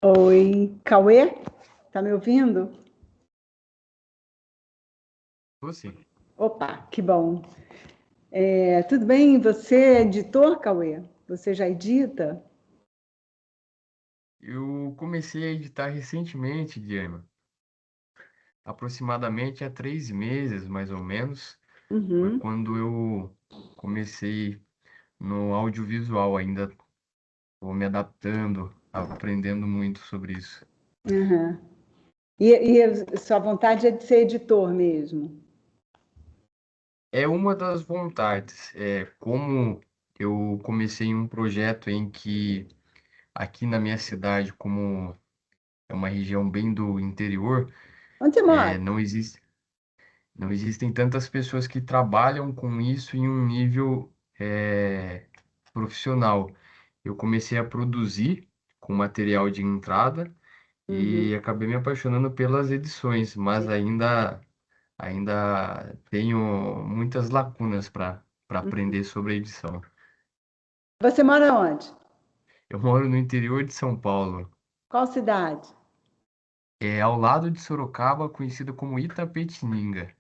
Oi, Cauê, tá me ouvindo? Você? Opa, que bom. Tudo bem? Você é editor, Cauê? Você já edita? Eu comecei a editar recentemente, Diana, aproximadamente há 3 meses, mais ou menos. Foi Uhum, quando eu comecei no audiovisual, ainda estou me adaptando, aprendendo muito sobre isso. uhum. E a sua vontade é de ser editor mesmo? É uma das vontades, como eu comecei um projeto em que aqui na minha cidade, como é uma região bem do interior, Onde você mora? não existe. Não existem tantas pessoas que trabalham com isso em um nível profissional. Eu comecei a produzir com material de entrada Uhum. e acabei me apaixonando pelas edições, mas ainda tenho muitas lacunas para aprender sobre a edição. Você mora onde? Eu moro no interior de São Paulo, Qual cidade? é ao lado de Sorocaba, conhecido como Itapetininga.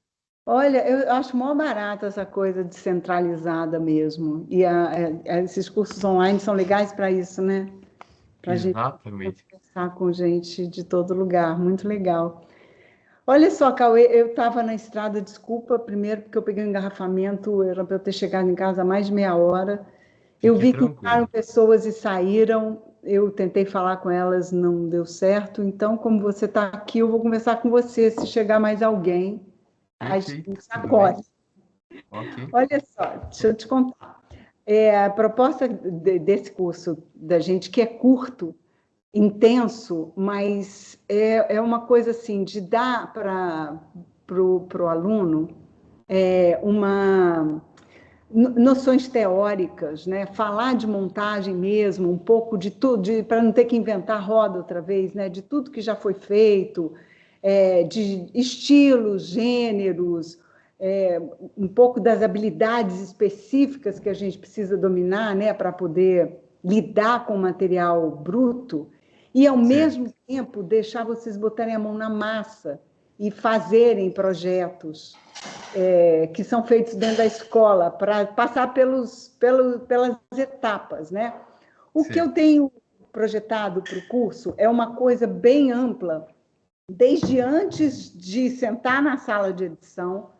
Olha, eu acho mó barato essa coisa descentralizada mesmo. Esses cursos online são legais para isso, né? Para a gente Exatamente. conversar com gente de todo lugar. Muito legal. Olha só, Cauê, eu estava na estrada, desculpa, primeiro porque eu peguei um engarrafamento, era para eu ter chegado em casa há mais de meia hora. Eu Fique vi que entraram tranquilo. pessoas e saíram, eu tentei falar com elas, não deu certo. Então, como você está aqui, eu vou conversar com você. Se chegar mais alguém, a gente Perfeito, tudo acolhe. bem? Ok. Olha só, deixa eu te contar. A proposta desse curso da gente, que é curto, intenso, mas é uma coisa assim de dar para o aluno uma noções teóricas, né? Falar de montagem mesmo, um pouco de tudo, para não ter que inventar roda outra vez, né? De tudo que já foi feito, de estilos, gêneros, um pouco das habilidades específicas que a gente precisa dominar, né? Para poder lidar com o material bruto e, ao Certo. mesmo tempo, deixar vocês botarem a mão na massa e fazerem projetos que são feitos dentro da escola, para passar pelas etapas, né? O que eu Certo. tenho projetado para o curso é uma coisa bem ampla, desde antes de sentar na sala de edição,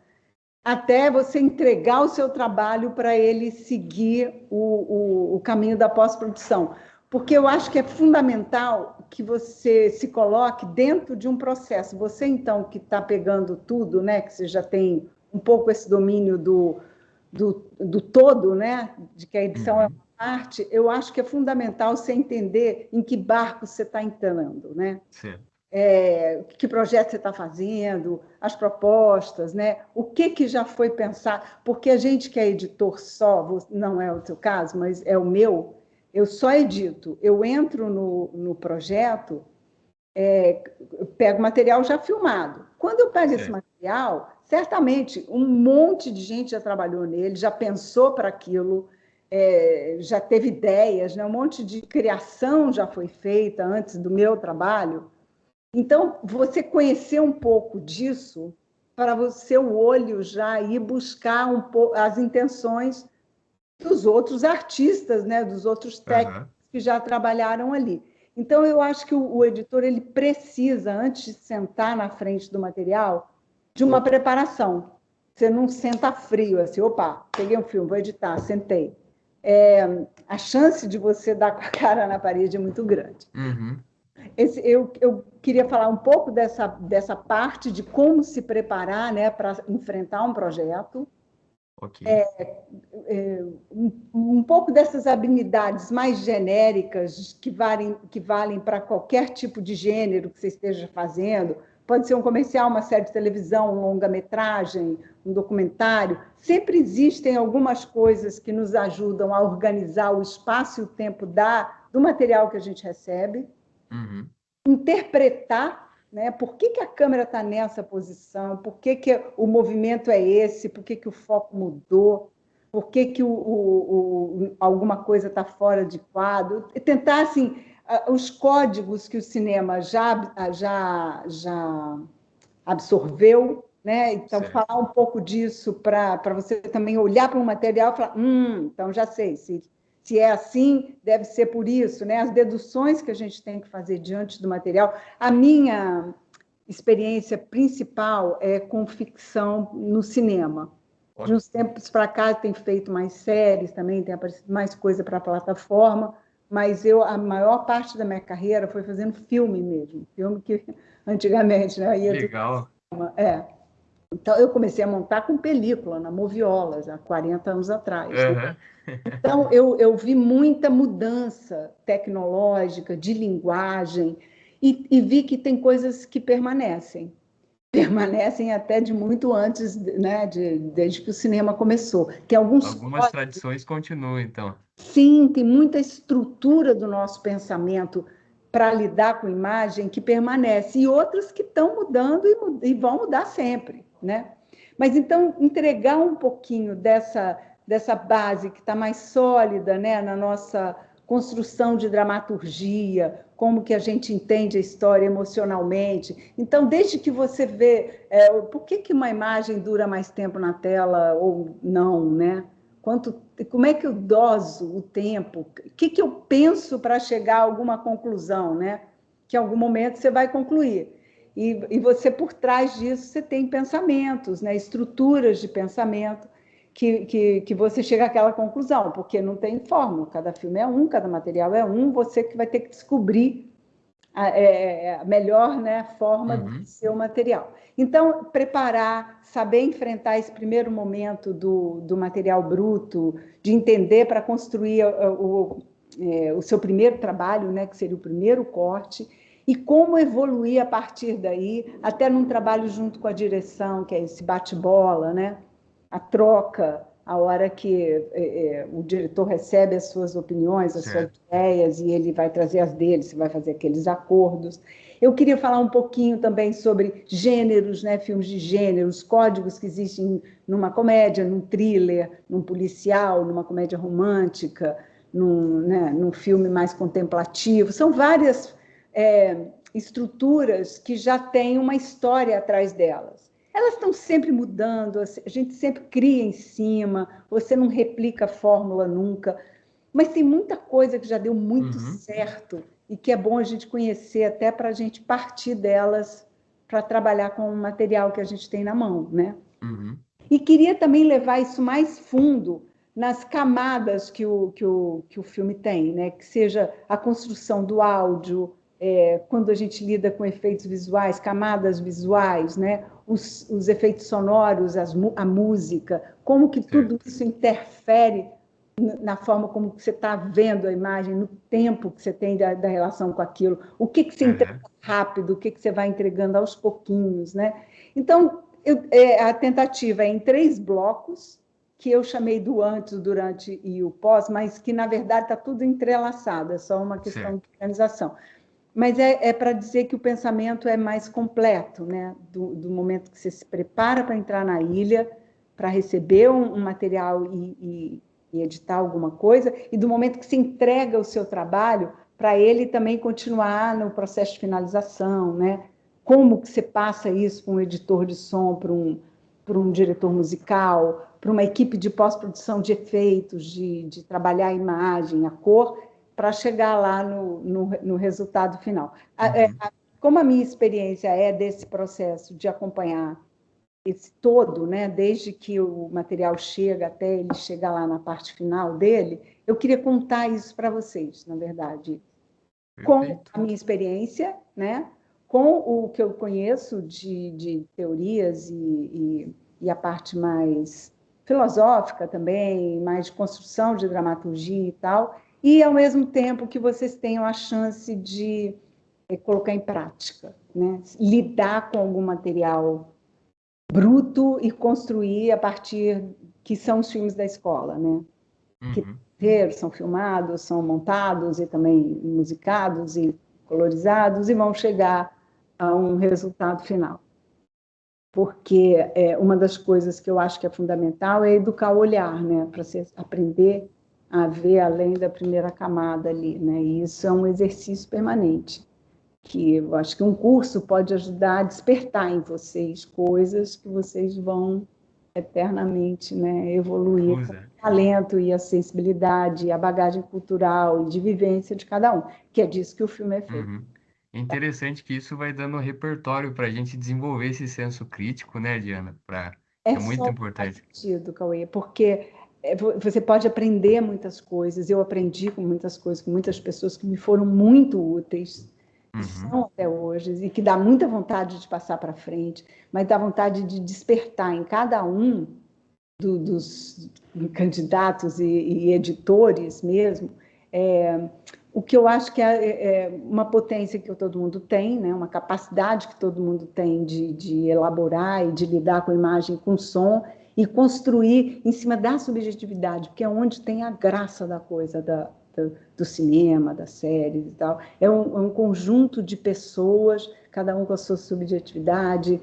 até você entregar o seu trabalho para ele seguir o caminho da pós-produção. Porque eu acho que é fundamental que você se coloque dentro de um processo. Você, então, que está pegando tudo, né, que você já tem um pouco esse domínio do todo, né, de que a edição é uma Uhum. parte, eu acho que é fundamental você entender em que barco você está entrando, né? Certo. Que projeto você está fazendo, as propostas, né? O que já foi pensado, porque a gente que é editor só, não é o seu caso, mas é o meu, eu só edito, eu entro no projeto, eu pego material já filmado. Quando eu pego esse Certo. material, certamente um monte de gente já trabalhou nele, já pensou para aquilo, já teve ideias, né? Um monte de criação já foi feita antes do meu trabalho. Então, você conhecer um pouco disso, para o seu olho já ir buscar um pouco as intenções dos outros artistas, né, dos outros técnicos Aham. que já trabalharam ali. Então, eu acho que o editor ele precisa, antes de sentar na frente do material, de uma preparação. Você não senta frio, assim, opa, peguei um filme, vou editar, sentei. A chance de você dar com a cara na parede é muito grande. Uhum. Eu queria falar um pouco dessa parte de como se preparar, né, para enfrentar um projeto, Ok. um pouco dessas habilidades mais genéricas que valem para qualquer tipo de gênero que você esteja fazendo. Pode ser um comercial, uma série de televisão, um longa-metragem, um documentário. Sempre existem algumas coisas que nos ajudam a organizar o espaço e o tempo do material que a gente recebe, Uhum. interpretar, né, por que a câmera está nessa posição, por que o movimento é esse, por que o foco mudou, por que alguma coisa está fora de quadro. Tentar, assim, os códigos que o cinema já absorveu, né? Então, Certo. falar um pouco disso para você também olhar para um material e falar, então já sei, se é assim, deve ser por isso, né? As deduções que a gente tem que fazer diante do material. A minha experiência principal é com ficção no cinema. De uns tempos para cá, tem feito mais séries também, tem aparecido mais coisa para a plataforma, mas a maior parte da minha carreira foi fazendo filme mesmo, filme que antigamente, né, ia do Legal. cinema. Então, eu comecei a montar com película, na Moviolas, há 40 anos atrás, né? Aham. Então, eu vi muita mudança tecnológica, de linguagem, e vi que tem coisas que permanecem até de muito antes, né, desde que o cinema começou. Tem alguns Algumas códigos, tradições continuam, então. sim, tem muita estrutura do nosso pensamento para lidar com imagem que permanece, e outras que estão mudando e vão mudar sempre, né? Mas então entregar um pouquinho dessa base que está mais sólida, né, na nossa construção de dramaturgia, como que a gente entende a história emocionalmente. Então, desde que você vê por que uma imagem dura mais tempo na tela ou não, né? Como é que eu doso o tempo? O que eu penso para chegar a alguma conclusão, né? Que em algum momento você vai concluir. E você, por trás disso, você tem pensamentos, né? Estruturas de pensamento que você chega àquela conclusão, porque não tem fórmula, cada filme é um, cada material é um, você que vai ter que descobrir a melhor, né, forma do Uhum. seu material. Então, preparar, saber enfrentar esse primeiro momento do material bruto, de entender para construir o seu primeiro trabalho, né, que seria o primeiro corte, e como evoluir a partir daí, até num trabalho junto com a direção, que é esse bate-bola, né? A troca, a hora que o diretor recebe as suas opiniões, as suas Certo. ideias, e ele vai trazer as dele, você vai fazer aqueles acordos. Eu queria falar um pouquinho também sobre gêneros, né, filmes de gêneros, códigos que existem numa comédia, num thriller, num policial, numa comédia romântica, num filme mais contemplativo. São várias estruturas que já têm uma história atrás delas. Elas estão sempre mudando, a gente sempre cria em cima, você não replica a fórmula nunca, mas tem muita coisa que já deu muito Uhum. certo e que é bom a gente conhecer até para a gente partir delas para trabalhar com o material que a gente tem na mão, né? Uhum. E queria também levar isso mais fundo nas camadas que o filme tem, né? Que seja a construção do áudio, quando a gente lida com efeitos visuais, camadas visuais, né? Os efeitos sonoros, a música, como que tudo Certo. isso interfere na forma como você está vendo a imagem, no tempo que você tem da relação com aquilo, o que você entrega Aham. rápido, o que você vai entregando aos pouquinhos, né? Então, a tentativa é em 3 blocos, que eu chamei do antes, o durante e o pós, mas que, na verdade, está tudo entrelaçado, é só uma questão de Certo. organização. Mas para dizer que o pensamento é mais completo, né? Do momento que você se prepara para entrar na ilha, para receber um material e editar alguma coisa, e do momento que se entrega o seu trabalho, para ele também continuar no processo de finalização, né? Como que você passa isso para um editor de som, para um diretor musical, para uma equipe de pós-produção de efeitos, de trabalhar a imagem, a cor, para chegar lá no resultado final. Uhum. Como a minha experiência é desse processo de acompanhar esse todo, né, desde que o material chega até ele chegar lá na parte final dele, eu queria contar isso para vocês, na verdade, com Perfeito. a minha experiência, né, com o que eu conheço de teorias e a parte mais filosófica também, mais de construção de dramaturgia e tal, e ao mesmo tempo que vocês tenham a chance de colocar em prática, né, lidar com algum material bruto e construir a partir que são os filmes da escola, né? Uhum. Que são filmados, são montados e também musicados e colorizados e vão chegar a um resultado final. Porque uma das coisas que eu acho que é fundamental é educar o olhar, né? Para você aprender a ver além da primeira camada ali, né? E isso é um exercício permanente, que eu acho que um curso pode ajudar a despertar em vocês coisas que vocês vão eternamente, né, evoluir com o Usa. talento e a sensibilidade, a bagagem cultural e de vivência de cada um, que é disso que o filme é feito. Uhum. É interessante que isso vai dando repertório para a gente desenvolver esse senso crítico, né, Diana? É É muito só faz importante. sentido, Cauê, porque você pode aprender muitas coisas. Eu aprendi com muitas coisas, com muitas pessoas que me foram muito úteis e Uhum. são até hoje, e que dá muita vontade de passar para frente, mas dá vontade de despertar em cada um dos candidatos e editores mesmo, o que eu acho que é uma potência que todo mundo tem, né? Uma capacidade que todo mundo tem de elaborar e de lidar com a imagem, com som, e construir em cima da subjetividade, porque é onde tem a graça da coisa, do cinema, das séries e tal. É um conjunto de pessoas, cada um com a sua subjetividade.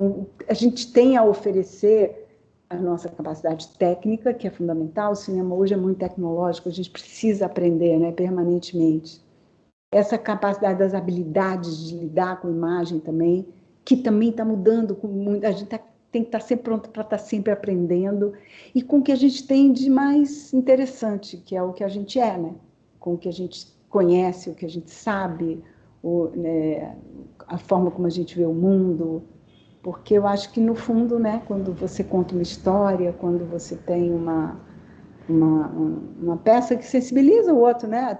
Uhum. A gente tem a oferecer a nossa capacidade técnica, que é fundamental. O cinema hoje é muito tecnológico, a gente precisa aprender, né, permanentemente. Essa capacidade das habilidades de lidar com imagem também, que também está mudando com muito. A gente tem que estar sempre pronto para estar sempre aprendendo, e com o que a gente tem de mais interessante, que é o que a gente é, né? Com o que a gente conhece, o que a gente sabe, né, a forma como a gente vê o mundo, porque eu acho que, no fundo, né, quando você conta uma história, quando você tem uma peça que sensibiliza o outro, né?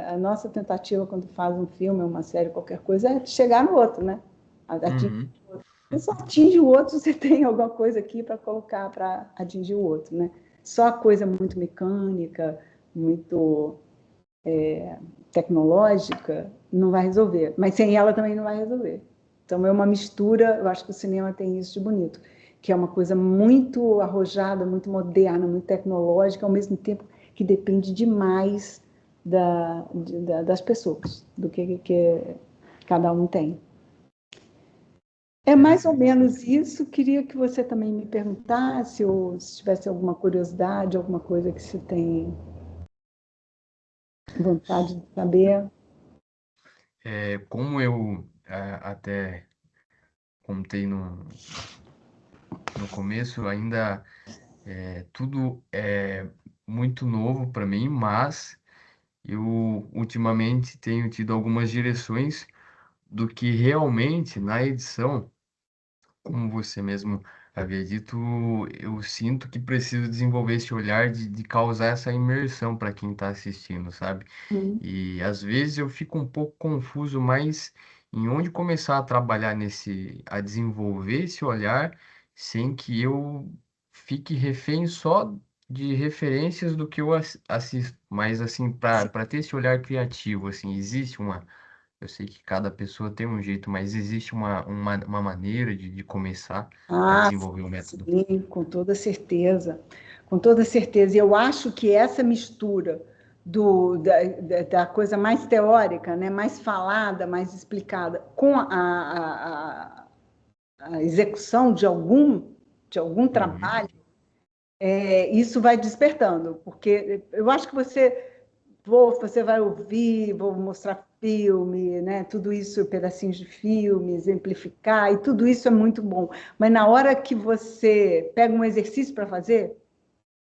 A nossa tentativa quando faz um filme, uma série, qualquer coisa, é chegar no outro, né? Atingir Uhum. o outro. Você só atinge o outro se você tem alguma coisa aqui para colocar para atingir o outro, né? Só coisa muito mecânica, muito tecnológica, não vai resolver. Mas sem ela também não vai resolver. Então é uma mistura, eu acho que o cinema tem isso de bonito, que é uma coisa muito arrojada, muito moderna, muito tecnológica, ao mesmo tempo que depende demais das pessoas, do que cada um tem. É mais ou Interessante. menos isso. Queria que você também me perguntasse, ou se tivesse alguma curiosidade, alguma coisa que você tem vontade de saber. Como eu até contei no começo, ainda tudo é muito novo para mim, mas eu ultimamente tenho tido algumas direções do que realmente na edição, como você mesmo havia dito, eu sinto que preciso desenvolver esse olhar de causar essa imersão para quem está assistindo, sabe? Hum. E às vezes eu fico um pouco confuso, mas em onde começar a trabalhar a desenvolver esse olhar sem que eu fique refém só de referências do que eu assisto, mas assim, para ter esse olhar criativo, assim, existe eu sei que cada pessoa tem um jeito, mas existe uma maneira de começar a Ah, desenvolver o método. sim, com toda certeza. Com toda certeza. E eu acho que essa mistura da coisa mais teórica, né, mais falada, mais explicada, com a execução de algum Uhum, trabalho, isso vai despertando. Porque eu acho que você vai ouvir, vou mostrar filme, né? Tudo isso, pedacinhos de filme, exemplificar, e tudo isso é muito bom. Mas na hora que você pega um exercício para fazer,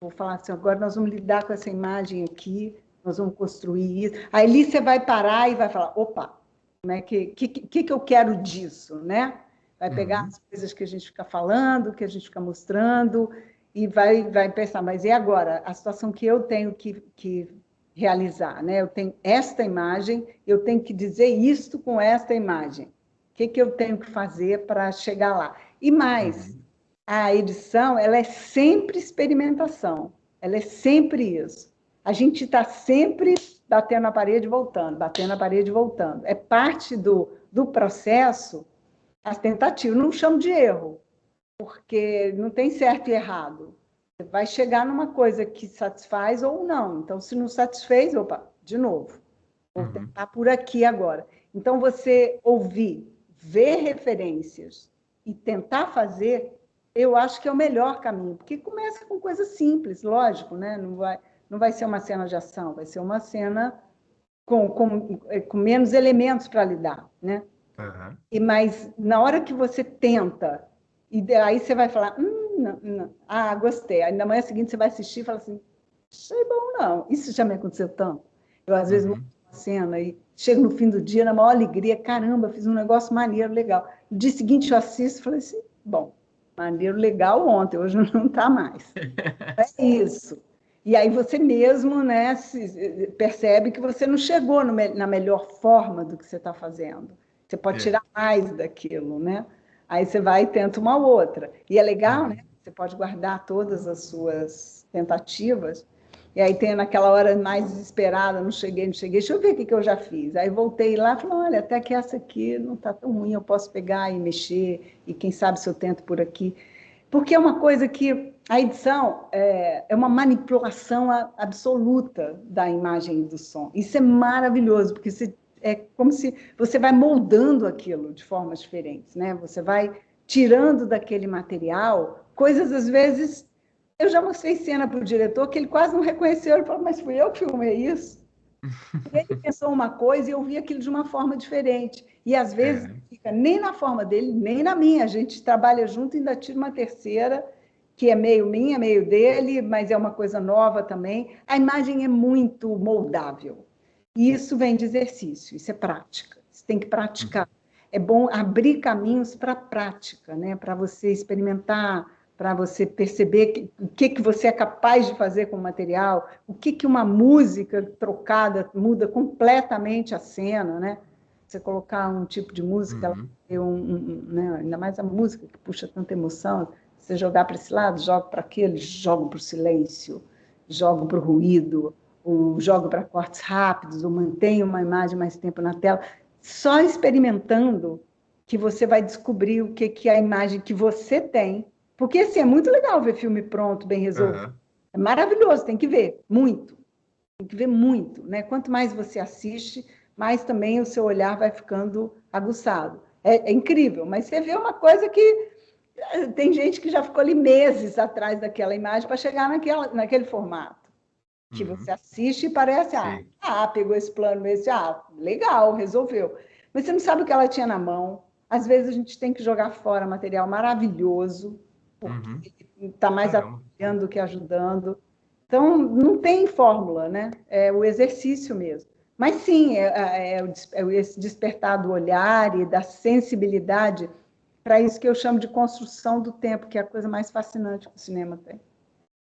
vou falar assim, agora nós vamos lidar com essa imagem aqui, nós vamos construir isso. Aí ali você vai parar e vai falar, opa, como é que eu quero disso, né? Vai pegar uhum, as coisas que a gente fica falando, que a gente fica mostrando, e vai pensar, mas e agora? A situação que eu tenho que realizar, né? Eu tenho esta imagem, eu tenho que dizer isto com esta imagem. O que eu tenho que fazer para chegar lá? E mais, uhum, a edição, ela é sempre experimentação, ela é sempre isso. A gente está sempre batendo na parede e voltando, batendo na parede e voltando. É parte do processo, as tentativas. Não chamo de erro, porque não tem certo e errado. Você vai chegar numa coisa que satisfaz ou não. Então, se não satisfez, opa, de novo. Vou uhum, tentar por aqui agora. Então, você ouvir, ver referências e tentar fazer, eu acho que é o melhor caminho, porque começa com coisas simples, lógico, né? não vai ser uma cena de ação, vai ser uma cena com menos elementos para lidar, né? Aham. Mas na hora que você tenta, e aí você vai falar, não, não, gostei. Aí na manhã seguinte você vai assistir e fala assim, achei bom não. Isso já me aconteceu tanto. Eu às vezes monto Uhum. uma cena e chego no fim do dia na maior alegria, caramba, fiz um negócio maneiro, legal. No dia seguinte eu assisto e falei assim, bom, maneiro, legal ontem, hoje não está mais. É isso. E aí você mesmo, né, percebe que você não chegou na melhor forma do que você está fazendo. Você pode É. tirar mais daquilo, né? Aí você vai e tenta uma outra. E é legal, né? Uhum. Você pode guardar todas as suas tentativas. E aí tem naquela hora mais desesperada, não cheguei, deixa eu ver o que eu já fiz. Aí voltei lá e falei, olha, até que essa aqui não está tão ruim, eu posso pegar e mexer, e quem sabe se eu tento por aqui. Porque é uma coisa que a edição é uma manipulação absoluta da imagem e do som. Isso é maravilhoso, porque é como se você vai moldando aquilo de formas diferentes, né? Você vai tirando daquele material coisas, às vezes. Eu já mostrei cena para o diretor que ele quase não reconheceu. Ele falou, mas fui eu que filmei isso? Ele pensou uma coisa e eu vi aquilo de uma forma diferente. E às vezes É. fica nem na forma dele, nem na minha. A gente trabalha junto e ainda tira uma terceira, que é meio minha, meio dele, mas é uma coisa nova também. A imagem é muito moldável. E isso vem de exercício, isso é prática. Você tem que praticar. É bom abrir caminhos para a prática, né? Para você experimentar, para você perceber o que você é capaz de fazer com o material, o que uma música trocada muda completamente a cena, né? Você colocar um tipo de música, ela Uhum. tem né? Ainda mais a música que puxa tanta emoção, você jogar para esse lado, joga para aquele, joga para o silêncio, joga para o ruído, ou joga para cortes rápidos, ou mantém uma imagem mais tempo na tela. Só experimentando que você vai descobrir o que é a imagem que você tem. Porque, assim, é muito legal ver filme pronto, bem resolvido. Aham. É maravilhoso, tem que ver, muito. Tem que ver muito, né? Quanto mais você assiste, mais também o seu olhar vai ficando aguçado. É incrível, mas você vê uma coisa que tem gente que já ficou ali meses atrás daquela imagem para chegar naquele formato que você Uhum. assiste e parece, Sei. pegou esse plano, esse, legal, resolveu. Mas você não sabe o que ela tinha na mão. Às vezes a gente tem que jogar fora material maravilhoso, porque Uhum. ele está mais Caramba. atrapalhando do que ajudando. Então, não tem fórmula, né? É o exercício mesmo. Mas sim, esse despertar do olhar e da sensibilidade para isso que eu chamo de construção do tempo, que é a coisa mais fascinante que o cinema tem.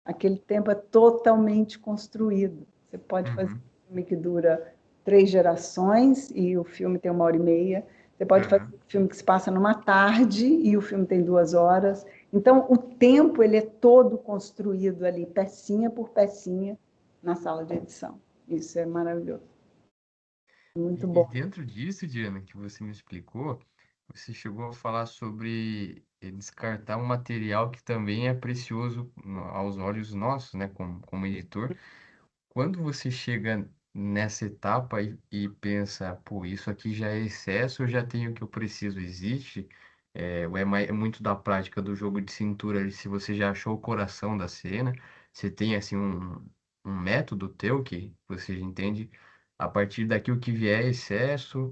Aquele tempo é totalmente construído. Você pode fazer Uhum. um filme que dura 3 gerações e o filme tem 1 hora e meia. Você pode fazer Aham. um filme que se passa numa tarde e o filme tem 2 horas. Então, o tempo ele é todo construído ali, pecinha por pecinha, na sala de edição. Isso é maravilhoso. Muito E bom. dentro disso, Diana, que você me explicou, você chegou a falar sobre descartar um material que também é precioso aos olhos nossos, né, como editor. Quando você chega nessa etapa e pensa, pô, isso aqui já é excesso, eu já tenho o que eu preciso, existe? Ou é muito da prática do jogo de cintura, ali, se você já achou o coração da cena, você tem, assim, um método teu que você entende a partir daqui o que vier é excesso,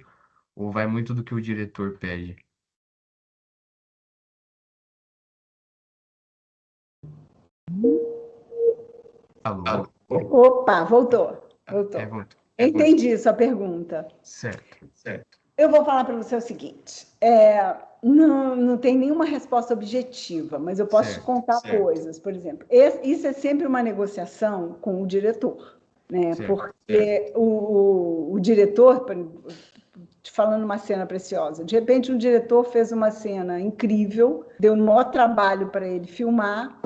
ou vai muito do que o diretor pede? Alô? Opa, voltou. Voltou. Voltou. Entendi sua pergunta. Certo. Eu vou falar para você o seguinte: não tem nenhuma resposta objetiva, mas eu posso te Certo. contar coisas. Por exemplo, isso é sempre uma negociação com o diretor, né? Certo. Porque o diretor, te falando uma cena preciosa, de repente um diretor fez uma cena incrível, deu um maior trabalho para ele filmar,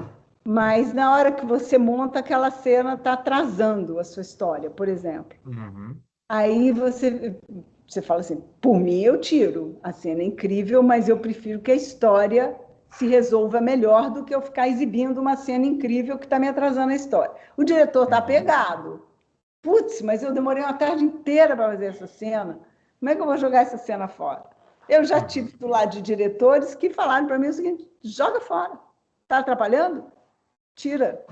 mas na hora que você monta aquela cena está atrasando a sua história, por exemplo. Uhum. Aí você fala assim, por mim eu tiro, a cena é incrível, mas eu prefiro que a história se resolva melhor do que eu ficar exibindo uma cena incrível que está me atrasando a história. O diretor está Uhum. pegado. Putz, mas eu demorei uma tarde inteira para fazer essa cena. Como é que eu vou jogar essa cena fora? Eu já Uhum. tive do lado de diretores que falaram para mim o seguinte, joga fora. Está atrapalhando? Tira.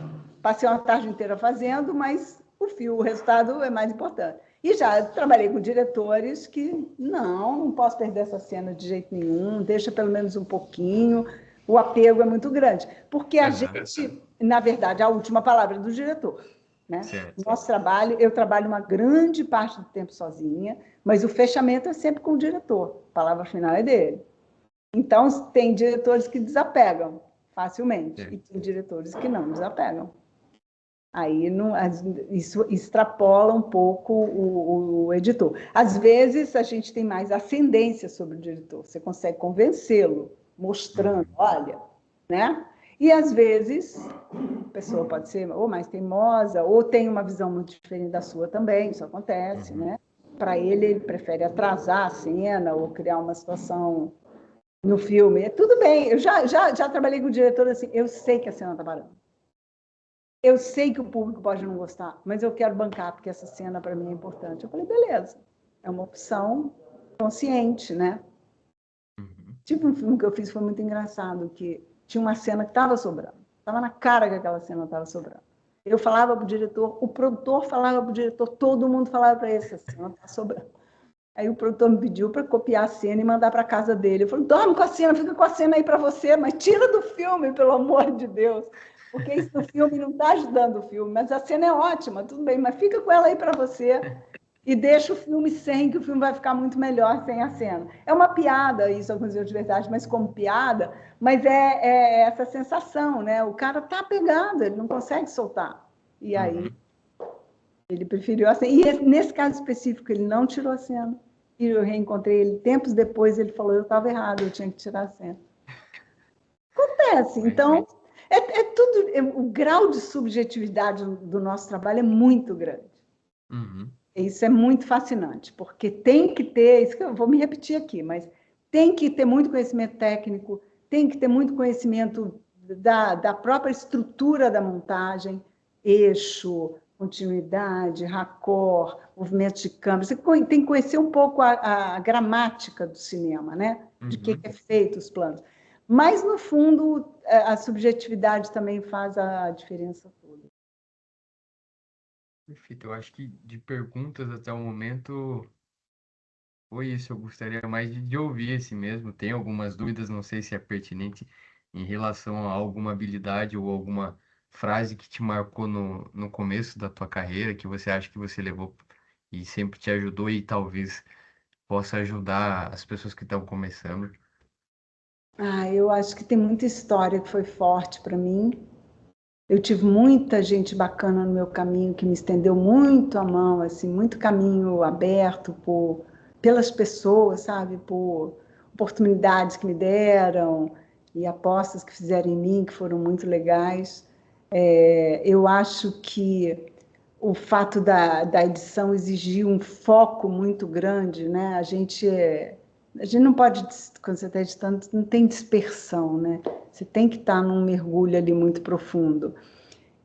passei uma tarde inteira fazendo, mas o resultado é mais importante. E já trabalhei com diretores que, não posso perder essa cena de jeito nenhum, deixa pelo menos um pouquinho, o apego é muito grande. Porque a gente, na verdade, a última palavra é do diretor. Né? Nosso trabalho, eu trabalho uma grande parte do tempo sozinha, mas o fechamento é sempre com o diretor, a palavra final é dele. Então, tem diretores que desapegam facilmente, e tem diretores que não desapegam. Aí isso extrapola um pouco o editor. Às vezes, a gente tem mais ascendência sobre o diretor, você consegue convencê-lo, mostrando, olha, né? E, às vezes, a pessoa pode ser ou mais teimosa, ou tem uma visão muito diferente da sua também, isso acontece, né? Para ele prefere atrasar a cena ou criar uma situação no filme. Tudo bem, eu já trabalhei com o diretor assim, eu sei que a cena está parando. Eu sei que o público pode não gostar, mas eu quero bancar, porque essa cena para mim é importante. Eu falei, beleza, é uma opção consciente, né? Tipo um filme que eu fiz foi muito engraçado, que tinha uma cena que estava sobrando. Estava na cara que aquela cena estava sobrando. Eu falava para o diretor, o produtor falava para o diretor, todo mundo falava para ele, essa cena está sobrando. Aí o produtor me pediu para copiar a cena e mandar para casa dele. Eu falei, dorme com a cena, fica com a cena aí para você, mas tira do filme, pelo amor de Deus. Porque isso no filme não está ajudando o filme, mas a cena é ótima, tudo bem, mas fica com ela aí para você e deixa o filme sem, que o filme vai ficar muito melhor sem a cena. É uma piada, isso aconteceu de verdade, mas como piada, mas é essa sensação, né? O cara está pegado, ele não consegue soltar. E aí ele preferiu a cena. E nesse caso específico, ele não tirou a cena. E eu reencontrei ele tempos depois, ele falou, eu estava errado, eu tinha que tirar a cena. Acontece. Então, o grau de subjetividade do nosso trabalho é muito grande. Isso é muito fascinante, porque tem que ter, isso que eu vou me repetir aqui, mas tem que ter muito conhecimento técnico, tem que ter muito conhecimento da própria estrutura da montagem, eixo, continuidade, raccord, movimento de câmera. Você tem que conhecer um pouco a gramática do cinema, né? De que é feito os planos. Mas, no fundo, a subjetividade também faz a diferença toda. Perfeito. Eu acho que de perguntas até o momento foi isso. Eu gostaria mais de ouvir esse mesmo. Tem algumas dúvidas, não sei se é pertinente em relação a alguma habilidade ou alguma frase que te marcou no começo da tua carreira, que você acha que você levou e sempre te ajudou e talvez possa ajudar as pessoas que estão começando. Eu acho que tem muita história que foi forte para mim. Eu tive muita gente bacana no meu caminho que me estendeu muito a mão, assim, muito caminho aberto pelas pessoas, sabe? Por oportunidades que me deram e apostas que fizeram em mim, que foram muito legais. Eu acho que o fato da edição exigir um foco muito grande, né? A gente não pode, quando você está editando, não tem dispersão, né? Você tem que estar num mergulho ali muito profundo.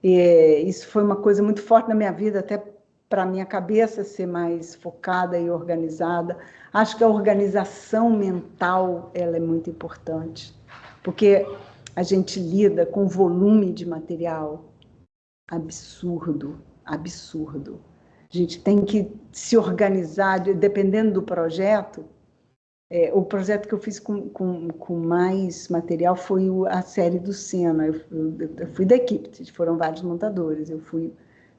Isso foi uma coisa muito forte na minha vida, até para a minha cabeça ser mais focada e organizada. Acho que a organização mental ela é muito importante, porque a gente lida com um volume de material absurdo, absurdo. A gente tem que se organizar, dependendo do projeto. O projeto que eu fiz com mais material foi a série do Senna. Eu fui da equipe, foram vários montadores, eu fui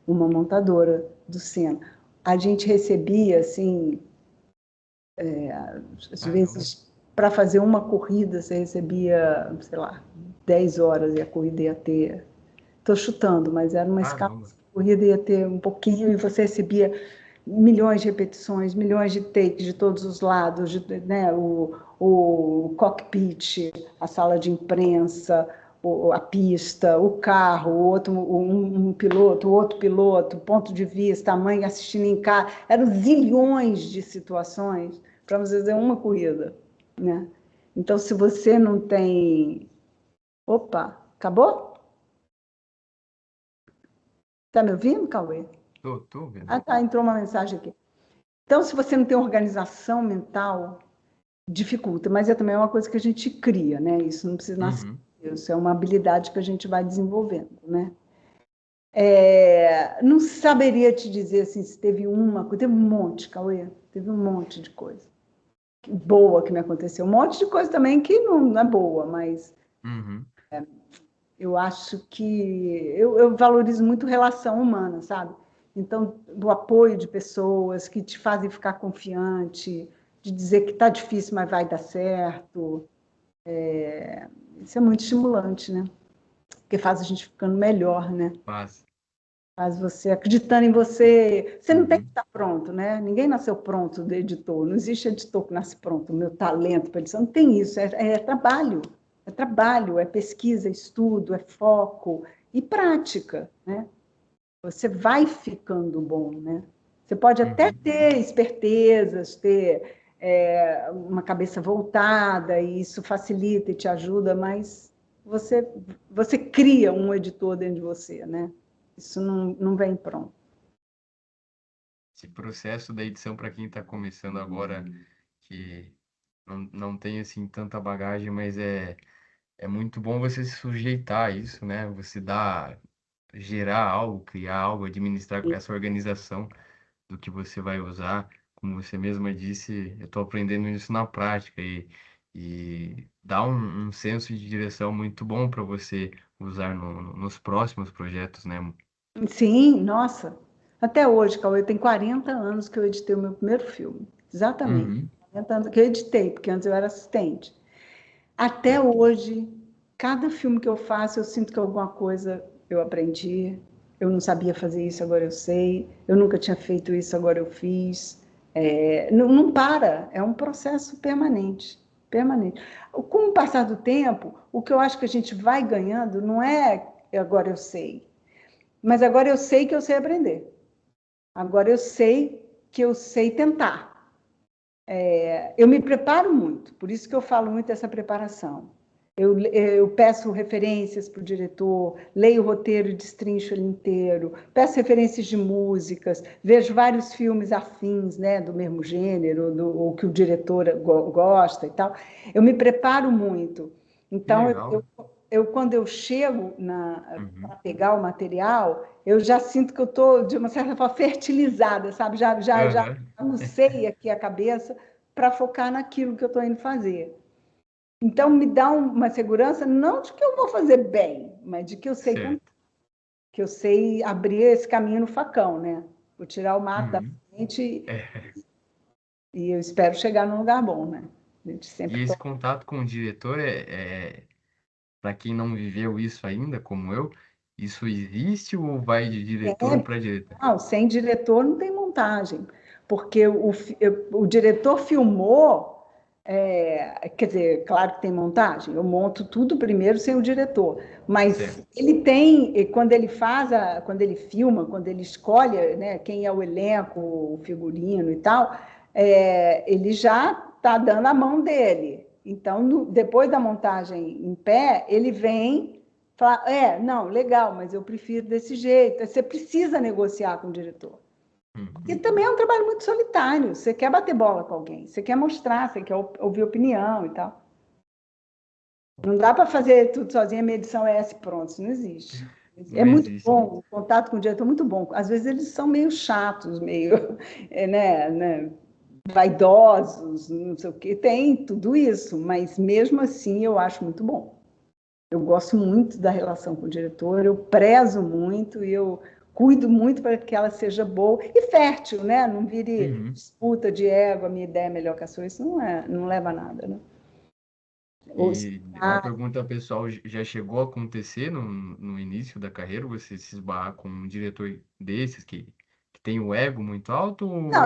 uma montadora do Senna. A gente recebia, assim, às vezes, para fazer uma corrida, você recebia, sei lá, 10 horas e a corrida ia ter... Estou chutando, mas era uma escala. A corrida ia ter um pouquinho e você recebia milhões de repetições, milhões de takes de todos os lados, né? O cockpit, a sala de imprensa, a pista, o carro, um piloto, o outro piloto, ponto de vista, a mãe assistindo em casa. Eram zilhões de situações para você fazer uma corrida, né? Então, se você não tem... Opa, acabou? Está me ouvindo, Cauê? Tô vendo. Tá, entrou uma mensagem aqui. Então, se você não tem organização mental, dificulta, mas também uma coisa que a gente cria, né? Isso não precisa nascer, isso é uma habilidade que a gente vai desenvolvendo, né? Não saberia te dizer assim, se teve uma coisa, teve um monte, Cauê, teve um monte de coisa boa que me aconteceu, um monte de coisa também que não é boa, mas Uhum, eu acho que eu valorizo muito relação humana, sabe? Então, do apoio de pessoas que te fazem ficar confiante, de dizer que tá difícil, mas vai dar certo. Isso é muito estimulante, né? Porque faz a gente ficando melhor, né? faz. Faz você acreditando em você. Você não tem que Uhum, estar pronto, né? Ninguém nasceu pronto de editor. Não existe editor que nasce pronto. O meu talento para edição não tem isso. É trabalho. É trabalho, é pesquisa, é estudo, é foco e prática, né? Você vai ficando bom, né? Você pode até uhum. ter espertezas, ter uma cabeça voltada, e isso facilita e te ajuda, mas você, você cria um editor dentro de você, né? Isso não vem pronto. Esse processo da edição para quem está começando agora, que não tem assim tanta bagagem, mas é muito bom você se sujeitar a isso, né? Você gerar algo, criar algo, administrar com essa organização do que você vai usar. Como você mesma disse, eu estou aprendendo isso na prática e dá um senso de direção muito bom para você usar nos próximos projetos, né? Sim, nossa. Até hoje, Cauê, tem 40 anos que eu editei o meu primeiro filme. Exatamente. Uhum, 40 anos que eu editei, porque antes eu era assistente. Até certo. hoje, cada filme que eu faço, eu sinto que alguma coisa eu aprendi. Eu não sabia fazer isso, agora eu sei. Eu nunca tinha feito isso, agora eu fiz. Não para, é um processo permanente, permanente. Com o passar do tempo, o que eu acho que a gente vai ganhando não é agora eu sei, mas agora eu sei que eu sei aprender. Agora eu sei que eu sei tentar. Eu me preparo muito, por isso que eu falo muito dessa preparação. Eu peço referências para o diretor, leio o roteiro e destrincho ele inteiro, peço referências de músicas, vejo vários filmes afins, né, do mesmo gênero, ou que o diretor gosta e tal. Eu me preparo muito. Que Então, legal. quando eu chego Uhum. para pegar o material, eu já sinto que eu estou, de uma certa forma, fertilizada, sabe? Já Aham. agucei aqui a cabeça para focar naquilo que eu estou indo fazer. Então, me dá uma segurança, não de que eu vou fazer bem, mas de que eu sei tentar, Certo. que eu sei abrir esse caminho no facão, né? Vou tirar o mato da Uhum. frente É. e eu espero chegar num lugar bom, né? A gente E sempre esse contato com o diretor para quem não viveu isso ainda, como eu, isso existe ou vai de diretor para diretor? não, sem diretor não tem montagem, porque o diretor filmou, quer dizer, claro que tem montagem, eu monto tudo primeiro sem o diretor, mas Certo. ele tem, e quando ele faz, quando ele filma, quando ele escolhe, né, quem é o elenco, o figurino e tal, ele já está dando a mão dele. Então, depois da montagem em pé, ele vem falar, não, legal, mas eu prefiro desse jeito. Você precisa negociar com o diretor. Porque Uhum. também é um trabalho muito solitário. Você quer bater bola com alguém, você quer mostrar, você quer ouvir opinião e tal. Não dá para fazer tudo sozinho, a minha edição é essa e pronto, isso não existe. É Não muito existe. bom, o contato com o diretor é muito bom. Às vezes eles são meio chatos, meio né, vaidosos, não sei o quê. Tem tudo isso, mas mesmo assim eu acho muito bom. Eu gosto muito da relação com o diretor, eu prezo muito e eu cuido muito para que ela seja boa e fértil, né? Não vire Uhum. disputa de ego, a minha ideia é melhor que a sua, isso não leva a nada, né? Ou, E uma pergunta pessoal, já chegou a acontecer no início da carreira, você se esbarrar com um diretor desses que tem o ego muito alto? não,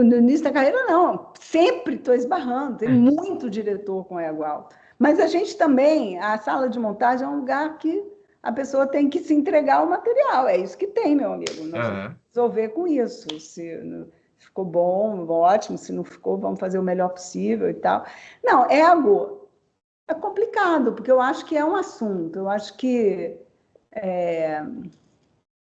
no início da carreira, não. Sempre estou esbarrando. Tem É. muito diretor com ego alto. Mas a gente também, a sala de montagem é um lugar que a pessoa tem que se entregar ao material. É isso que tem, meu amigo. Nós vamos Aham. resolver com isso. Se ficou bom, ótimo. Se não ficou, vamos fazer o melhor possível e tal. Não, ego é complicado, porque eu acho que é um assunto. Eu acho que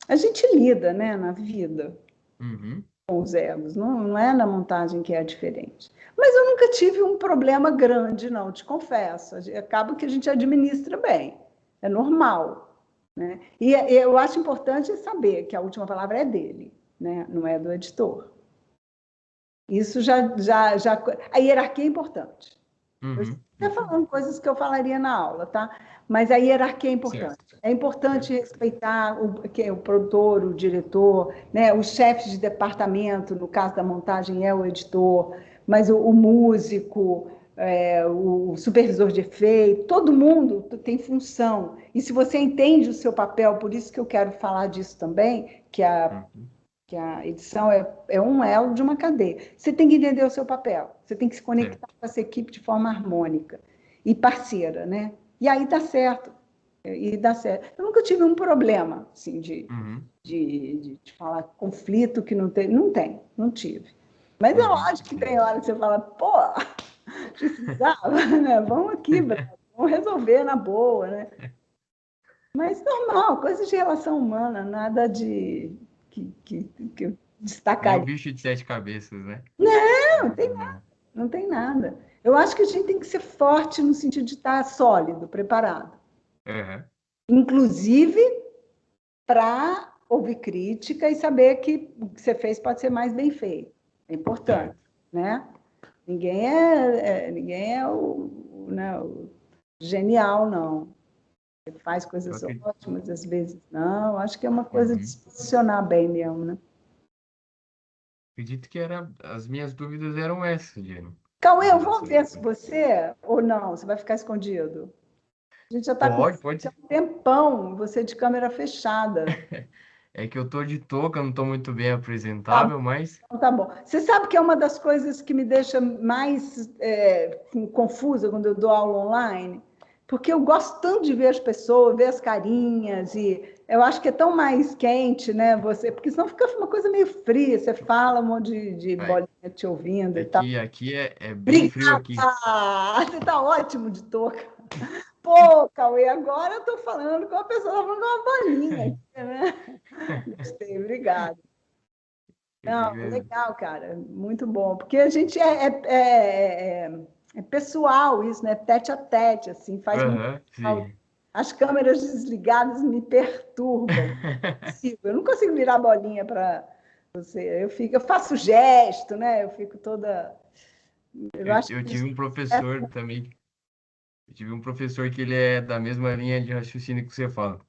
a gente lida, né, na vida Uhum. com os egos, não é na montagem que é diferente. Mas eu nunca tive um problema grande, não, te confesso. Acaba que a gente administra bem, é normal. né? E eu acho importante saber que a última palavra é dele, né? Não é do editor. Isso já... A hierarquia é importante. Eu Uhum, estou falando coisas que eu falaria na aula, tá? Mas a hierarquia é importante. certo. É importante respeitar o produtor, o diretor, né? Os chefes de departamento, no caso da montagem é o editor, mas o músico, o supervisor de efeito, todo mundo tem função. E se você entende o seu papel, por isso que eu quero falar disso também, Uhum, que a edição é um elo de uma cadeia. Você tem que entender o seu papel, você tem que se conectar certo. com essa equipe de forma harmônica e parceira, né? E aí dá certo. E dá certo. Eu nunca tive um problema, assim, Uhum, de falar conflito que não tem. Não tem, não tive. Mas é uhum, lógico que sim. tem hora que você fala, pô, precisava, né? Vamos aqui, vamos resolver na boa, né? Mas normal, coisas de relação humana, nada de que eu Nenhum destacaria. bicho de sete cabeças, né? Não, tem, Não. não tem nada. Eu acho que a gente tem que ser forte no sentido de estar sólido, preparado. Uhum, Inclusive para ouvir crítica e saber que o que você fez pode ser mais bem feito. É importante, certo. né? Ninguém é o genial, não. Você faz Eu coisas acredito. ótimas, às vezes não. Acho que é uma coisa de Uhum. se posicionar bem mesmo, né? Acredito que as minhas dúvidas eram essas, Diana, em Cauê, eu vou relação a ver se isso. você ou não, você vai ficar escondido. A gente já está com Pode. um tempão, você de câmera fechada. É que eu tô de touca, não tô muito bem Tá, apresentável, mas então tá bom. Você sabe que é uma das coisas que me deixa mais confusa quando eu dou aula online? Porque eu gosto tanto de ver as pessoas, ver as carinhas, e eu acho que é tão mais quente, né? Você, porque senão fica uma coisa meio fria, você fala um monte de ai, bolinha te ouvindo e tal. aqui é bem frio Obrigada! aqui. Você tá ótimo de touca. Pô, Cauê, agora eu tô falando com a pessoa, tá falando com uma bolinha aqui, né? Gostei, obrigada. Não, Beleza. legal, cara, muito bom, porque a gente é pessoal isso, né? Tete a tete, assim, faz muito Aham, mal. sim. As câmeras desligadas me perturbam. Eu não consigo virar bolinha para você. Eu faço gesto, né? Eu fico toda. Eu acho Eu que tive isso um professor também, eu tive um professor que ele é da mesma linha de raciocínio que você fala.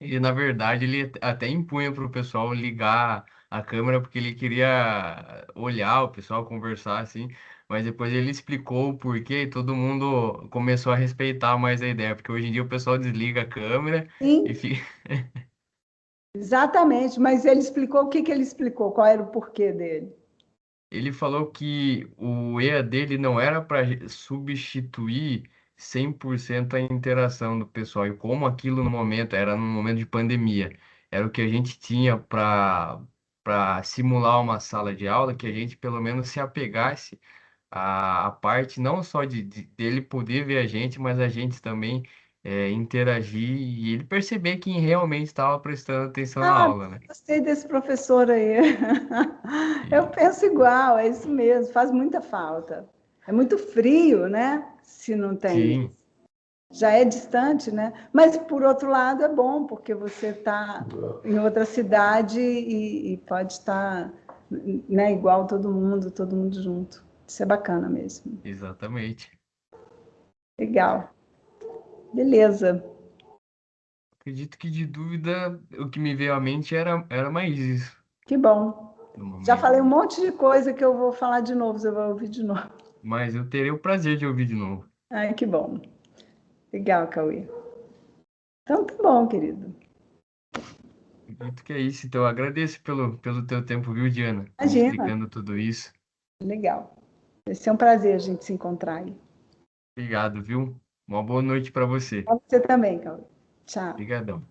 Ele, na verdade, ele até impunha para o pessoal ligar a câmera porque ele queria olhar o pessoal, conversar assim, mas depois ele explicou o porquê e todo mundo começou a respeitar mais a ideia, porque hoje em dia o pessoal desliga a câmera e sim, fica... exatamente, mas ele explicou o que que ele explicou, qual era o porquê dele. Ele falou que o EA dele não era para substituir 100% a interação do pessoal, e como aquilo no momento era num momento de pandemia, era o que a gente tinha para simular uma sala de aula, que a gente pelo menos se apegasse à parte não só dele poder ver a gente, mas a gente também interagir e ele perceber que realmente estava prestando atenção na Ah, aula, né? gostei desse professor aí. Eu E, penso igual, é isso mesmo, faz muita falta. É muito frio, né? Se não tem. sim, Já é distante, né? Mas, por outro lado, é bom, porque você está em outra cidade e pode estar, né, igual todo mundo junto. Isso é bacana mesmo. exatamente. Legal. Beleza. Acredito que de dúvida o que me veio à mente era mais isso Que bom. no Já momento. falei um monte de coisa que eu vou falar de novo, você vai ouvir de novo. Mas eu terei o prazer de ouvir de novo. Ai, que bom. Legal, Cauê. Então, tá bom, querido. Acredito que é isso. Então, eu agradeço pelo teu tempo, viu, Diana? Me Imagina. explicando tudo isso. Legal. Vai ser um prazer a gente se encontrar aí. Obrigado, viu? Uma boa noite para você. Pra você também, Cauê. Tchau. Obrigadão.